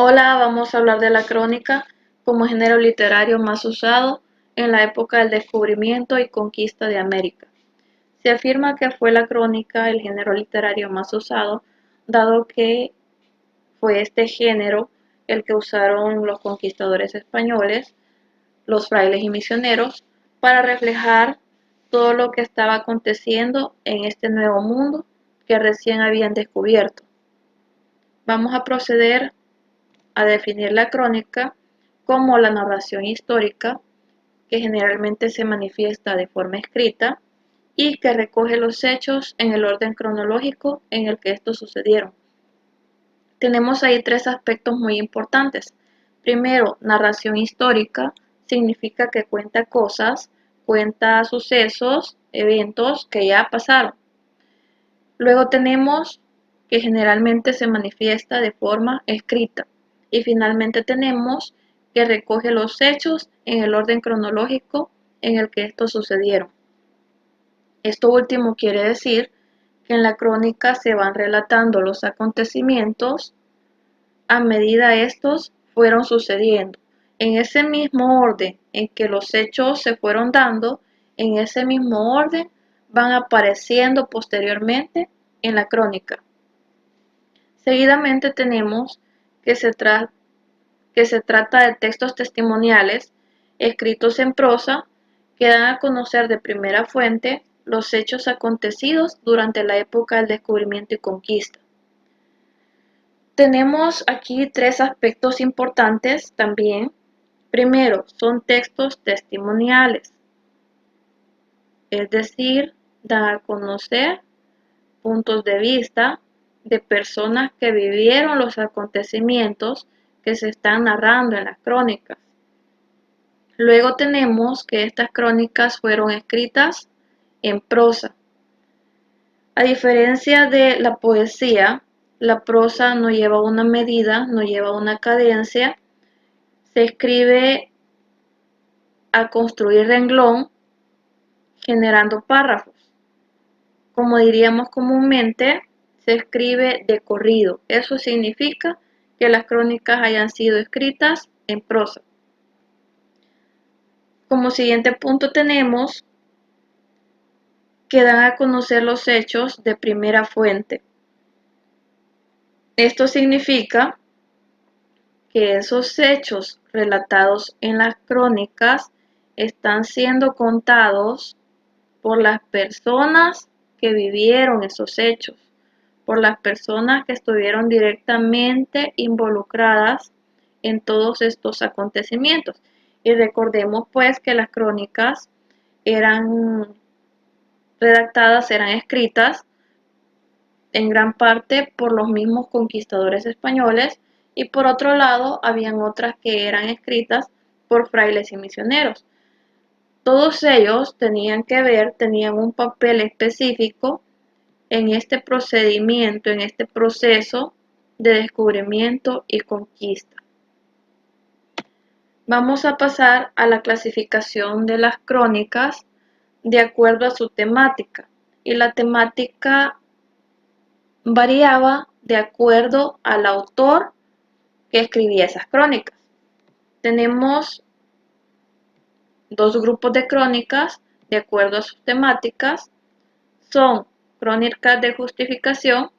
Hola, vamos a hablar de la crónica como género literario más usado en la época del descubrimiento y conquista de América. Se afirma que fue la crónica el género literario más usado, dado que fue este género el que usaron los conquistadores españoles, los frailes y misioneros, para reflejar todo lo que estaba aconteciendo en este nuevo mundo que recién habían descubierto. Vamos a proceder a definir la crónica como la narración histórica que generalmente se manifiesta de forma escrita y que recoge los hechos en el orden cronológico en el que estos sucedieron. Tenemos ahí tres aspectos muy importantes. Primero, narración histórica significa que cuenta cosas, cuenta sucesos, eventos que ya pasaron. Luego tenemos que generalmente se manifiesta de forma escrita. Y finalmente tenemos que recoge los hechos en el orden cronológico en el que estos sucedieron. Esto último quiere decir que en la crónica se van relatando los acontecimientos a medida estos fueron sucediendo. En ese mismo orden en que los hechos se fueron dando, en ese mismo orden van apareciendo posteriormente en la crónica. Seguidamente tenemos que se trata de textos testimoniales escritos en prosa que dan a conocer de primera fuente los hechos acontecidos durante la época del descubrimiento y conquista. Tenemos aquí tres aspectos importantes también. Primero, son textos testimoniales, es decir, dan a conocer puntos de vista de personas que vivieron los acontecimientos que se están narrando en las crónicas. Luego tenemos que estas crónicas fueron escritas en prosa. A diferencia de la poesía, la prosa no lleva una medida, no lleva una cadencia, se escribe a construir renglón generando párrafos. Como diríamos comúnmente, se escribe de corrido. Eso significa que las crónicas hayan sido escritas en prosa. Como siguiente punto tenemos que dan a conocer los hechos de primera fuente. Esto significa que esos hechos relatados en las crónicas están siendo contados por las personas que vivieron esos hechos, por las personas que estuvieron directamente involucradas en todos estos acontecimientos. Y recordemos pues que las crónicas eran redactadas, eran escritas en gran parte por los mismos conquistadores españoles y por otro lado habían otras que eran escritas por frailes y misioneros. Todos ellos tenían un papel específico en este procedimiento, en este proceso de descubrimiento y conquista. Vamos a pasar a la clasificación de las crónicas de acuerdo a su temática. Y la temática variaba de acuerdo al autor que escribía esas crónicas. Tenemos dos grupos de crónicas de acuerdo a sus temáticas. Son crónicas de justificación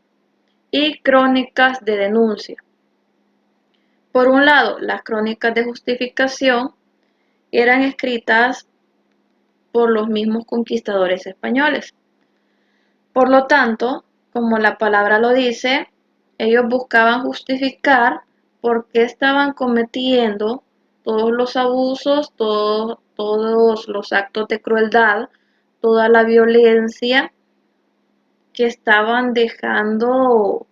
y crónicas de denuncia. Por un lado, las crónicas de justificación eran escritas por los mismos conquistadores españoles. Por lo tanto, como la palabra lo dice, ellos buscaban justificar por qué estaban cometiendo todos los abusos, todos los actos de crueldad, toda la violencia que estaban dejando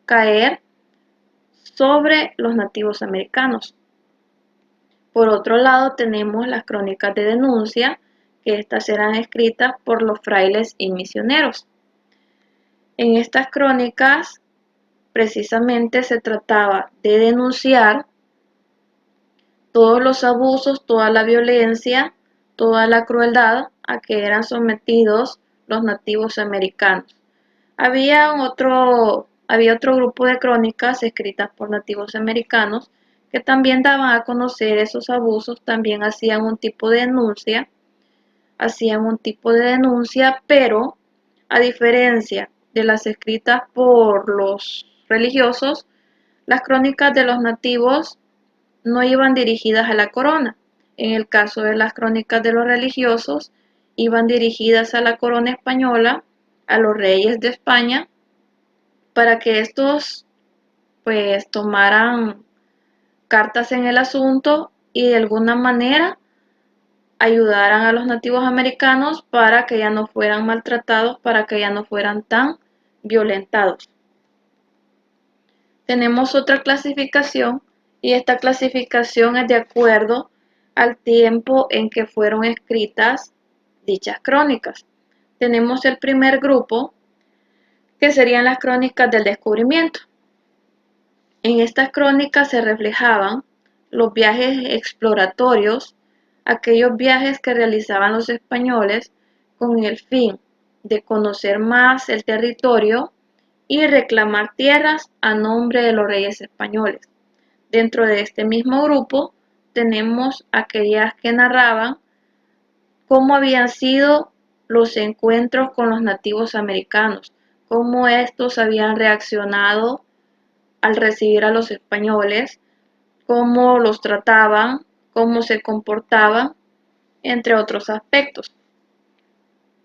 caer sobre los nativos americanos. Por otro lado, tenemos las crónicas de denuncia, que estas eran escritas por los frailes y misioneros. En estas crónicas, precisamente se trataba de denunciar todos los abusos, toda la violencia, toda la crueldad a que eran sometidos los nativos americanos. Había otro había otro grupo de crónicas escritas por nativos americanos que también daban a conocer esos abusos, también hacían un tipo de denuncia, pero a diferencia de las escritas por los religiosos, las crónicas de los nativos no iban dirigidas a la corona. En el caso de las crónicas de los religiosos, iban dirigidas a la corona española, a los reyes de España, para que estos pues tomaran cartas en el asunto y de alguna manera ayudaran a los nativos americanos para que ya no fueran maltratados, para que ya no fueran tan violentados. Tenemos otra clasificación y esta clasificación es de acuerdo al tiempo en que fueron escritas dichas crónicas. Tenemos el primer grupo, que serían las crónicas del descubrimiento. En estas crónicas se reflejaban los viajes exploratorios, aquellos viajes que realizaban los españoles con el fin de conocer más el territorio y reclamar tierras a nombre de los reyes españoles. Dentro de este mismo grupo tenemos aquellas que narraban cómo habían sido los encuentros con los nativos americanos, cómo estos habían reaccionado al recibir a los españoles, cómo los trataban, cómo se comportaban, entre otros aspectos.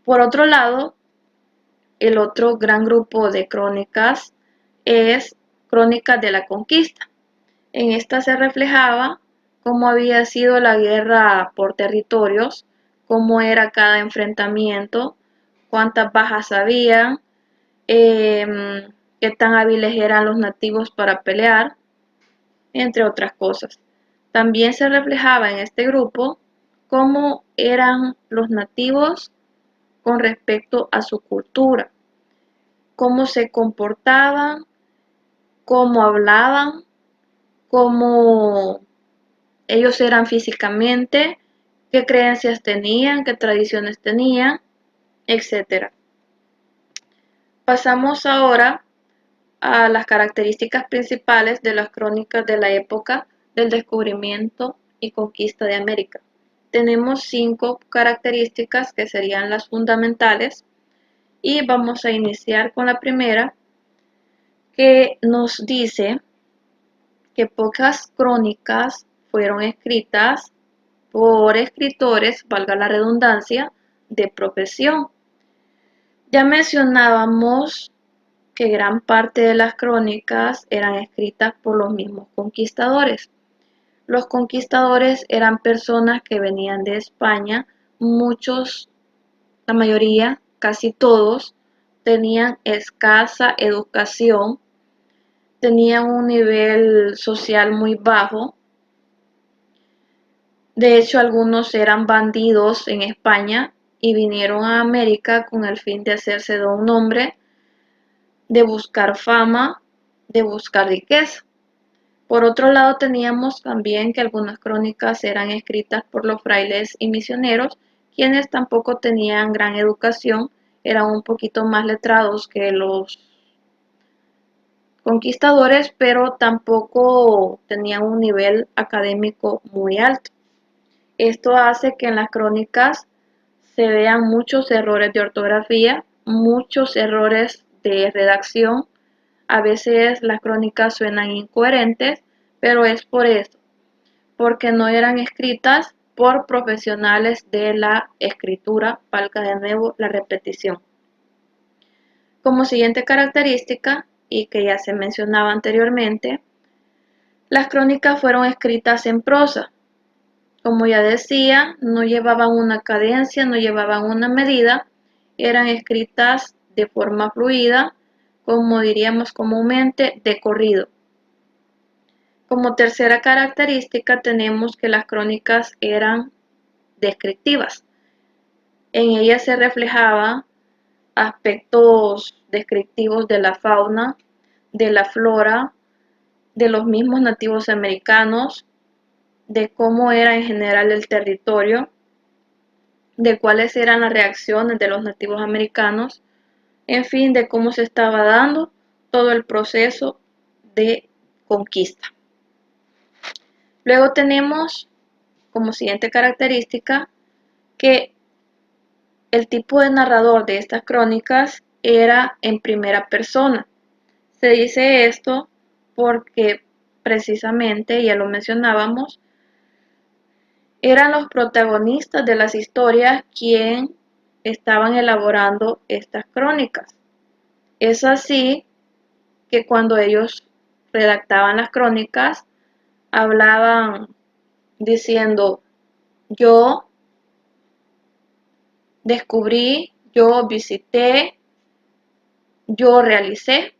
Por otro lado, el otro gran grupo de crónicas es Crónicas de la Conquista. En esta se reflejaba cómo había sido la guerra por territorios, cómo era cada enfrentamiento, cuántas bajas había, qué tan hábiles eran los nativos para pelear, entre otras cosas. También se reflejaba en este grupo cómo eran los nativos con respecto a su cultura, cómo se comportaban, cómo hablaban, cómo ellos eran físicamente, qué creencias tenían, qué tradiciones tenían, etc. Pasamos ahora a las características principales de las crónicas de la época del descubrimiento y conquista de América. Tenemos 5 características que serían las fundamentales y vamos a iniciar con la primera, que nos dice que pocas crónicas fueron escritas por escritores, valga la redundancia, de profesión. Ya mencionábamos que gran parte de las crónicas eran escritas por los mismos conquistadores. Los conquistadores eran personas que venían de España, muchos, la mayoría, casi todos, tenían escasa educación, tenían un nivel social muy bajo. De hecho, algunos eran bandidos en España y vinieron a América con el fin de hacerse de un nombre, de buscar fama, de buscar riqueza. Por otro lado, teníamos también que algunas crónicas eran escritas por los frailes y misioneros, quienes tampoco tenían gran educación, eran un poquito más letrados que los conquistadores, pero tampoco tenían un nivel académico muy alto. Esto hace que en las crónicas se vean muchos errores de ortografía, muchos errores de redacción. A veces las crónicas suenan incoherentes, pero es por eso, porque no eran escritas por profesionales de la escritura, valga de nuevo la repetición. Como siguiente característica, y que ya se mencionaba anteriormente, las crónicas fueron escritas en prosa. Como ya decía, no llevaban una cadencia, no llevaban una medida, eran escritas de forma fluida, como diríamos comúnmente, de corrido. Como tercera característica tenemos que las crónicas eran descriptivas. En ellas se reflejaban aspectos descriptivos de la fauna, de la flora, de los mismos nativos americanos, de cómo era en general el territorio, de cuáles eran las reacciones de los nativos americanos, en fin, de cómo se estaba dando todo el proceso de conquista. Luego tenemos como siguiente característica que el tipo de narrador de estas crónicas era en primera persona. Se dice esto porque precisamente, ya lo mencionábamos, eran los protagonistas de las historias quien estaban elaborando estas crónicas. Es así que cuando ellos redactaban las crónicas, hablaban diciendo: yo descubrí, yo visité, yo realicé,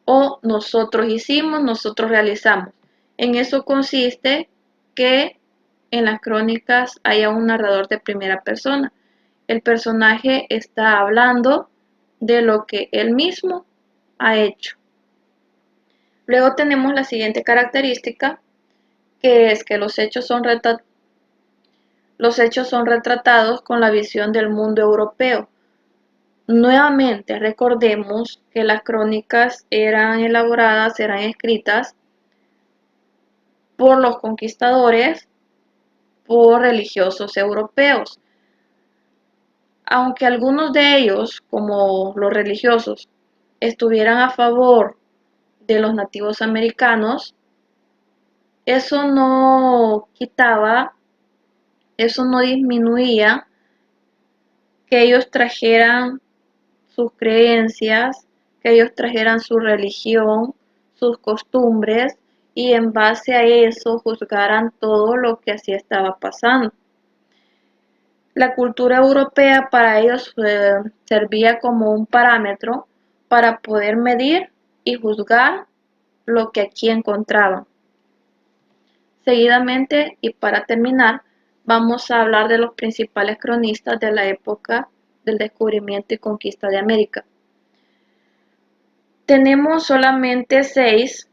o nosotros hicimos, nosotros realizamos. En eso consiste que en las crónicas haya un narrador de primera persona. El personaje está hablando de lo que él mismo ha hecho. Luego tenemos la siguiente característica, que es que los hechos son retratados con la visión del mundo europeo. Nuevamente, recordemos que las crónicas eran elaboradas, eran escritas por los conquistadores, por religiosos europeos. Aunque algunos de ellos, como los religiosos, estuvieran a favor de los nativos americanos, eso no quitaba, eso no disminuía que ellos trajeran sus creencias, que ellos trajeran su religión, sus costumbres, y en base a eso juzgaran todo lo que así estaba pasando. La cultura europea para ellos servía como un parámetro para poder medir y juzgar lo que aquí encontraban. Seguidamente, y para terminar, vamos a hablar de los principales cronistas de la época del descubrimiento y conquista de América. Tenemos solamente 6,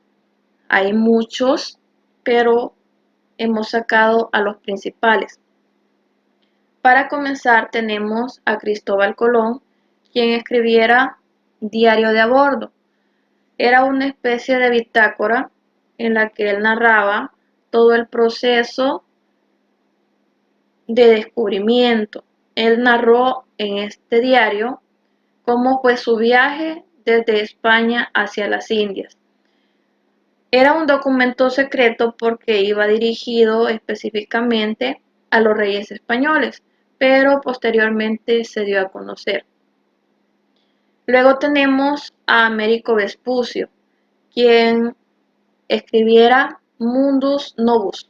hay muchos, pero hemos sacado a los principales. Para comenzar tenemos a Cristóbal Colón, quien escribiera Diario de a bordo. Era una especie de bitácora en la que él narraba todo el proceso de descubrimiento. Él narró en este diario cómo fue su viaje desde España hacia las Indias. Era un documento secreto porque iba dirigido específicamente a los reyes españoles, pero posteriormente se dio a conocer. Luego tenemos a Américo Vespucio, quien escribiera Mundus Novus.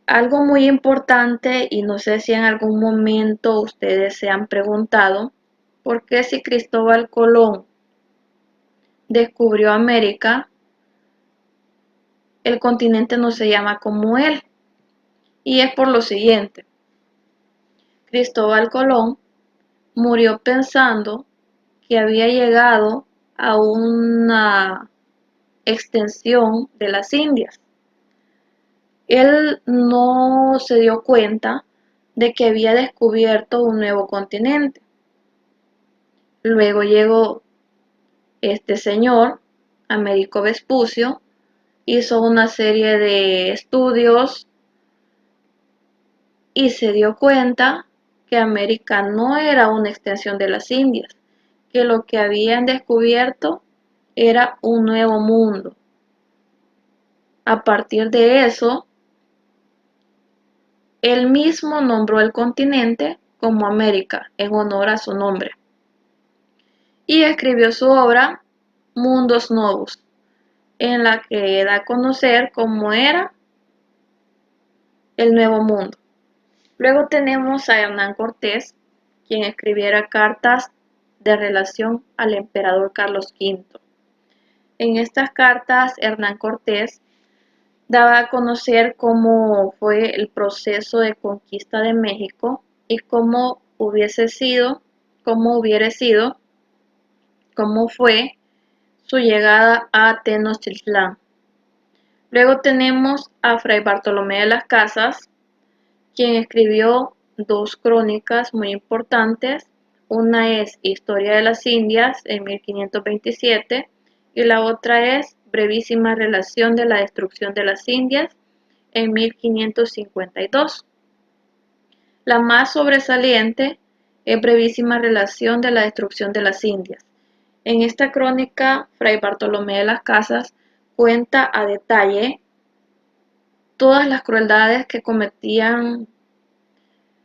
Algo muy importante, y no sé si en algún momento ustedes se han preguntado, ¿por qué si Cristóbal Colón descubrió América, el continente no se llama como él? Y es por lo siguiente: Cristóbal Colón murió pensando que había llegado a una extensión de las Indias. Él no se dio cuenta de que había descubierto un nuevo continente. Luego llegó este señor, Américo Vespucio, hizo una serie de estudios y se dio cuenta que América no era una extensión de las Indias, que lo que habían descubierto era un nuevo mundo. A partir de eso, él mismo nombró el continente como América en honor a su nombre y escribió su obra Mundus Novus, en la que da a conocer cómo era el nuevo mundo. Luego tenemos a Hernán Cortés, quien escribiera cartas de relación al emperador Carlos V. En estas cartas, Hernán Cortés daba a conocer cómo fue el proceso de conquista de México y cómo hubiera sido, cómo fue su llegada a Tenochtitlán. Luego tenemos a Fray Bartolomé de las Casas, quien escribió 2 crónicas muy importantes. Una es Historia de las Indias en 1527 y la otra es Brevísima relación de la destrucción de las Indias en 1552. La más sobresaliente es Brevísima relación de la destrucción de las Indias. En esta crónica, Fray Bartolomé de las Casas cuenta a detalle todas las crueldades que cometían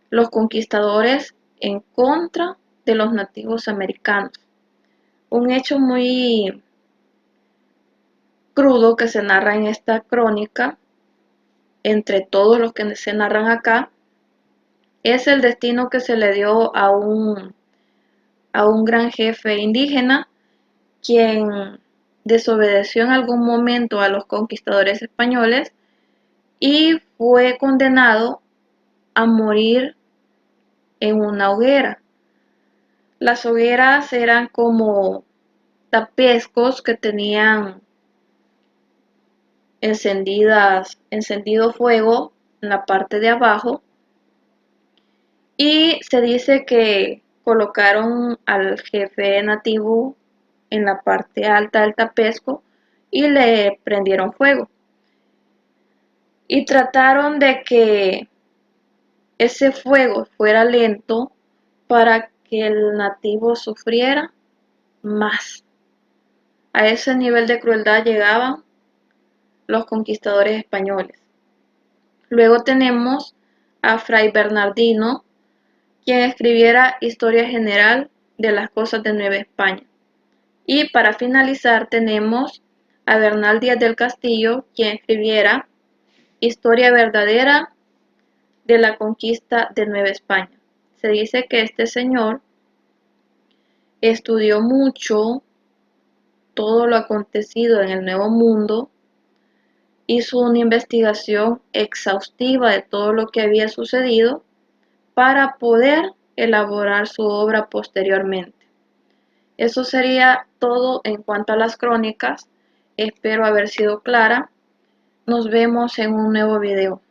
los conquistadores en contra de los nativos americanos. Un hecho muy crudo que se narra en esta crónica, entre todos los que se narran acá, es el destino que se le dio a un gran jefe indígena, quien desobedeció en algún momento a los conquistadores españoles y fue condenado a morir en una hoguera. Las hogueras eran como tapescos que tenían encendido fuego en la parte de abajo, y se dice que colocaron al jefe nativo en la parte alta del tapesco y le prendieron fuego. Y trataron de que ese fuego fuera lento para que el nativo sufriera más. A ese nivel de crueldad llegaban los conquistadores españoles. Luego tenemos a Fray Bernardino, quien escribiera Historia General de las Cosas de Nueva España. Y para finalizar tenemos a Bernal Díaz del Castillo, quien escribiera Historia Verdadera de la Conquista de Nueva España. Se dice que este señor estudió mucho todo lo acontecido en el Nuevo Mundo, hizo una investigación exhaustiva de todo lo que había sucedido para poder elaborar su obra posteriormente. Eso sería todo en cuanto a las crónicas. Espero haber sido clara. Nos vemos en un nuevo video.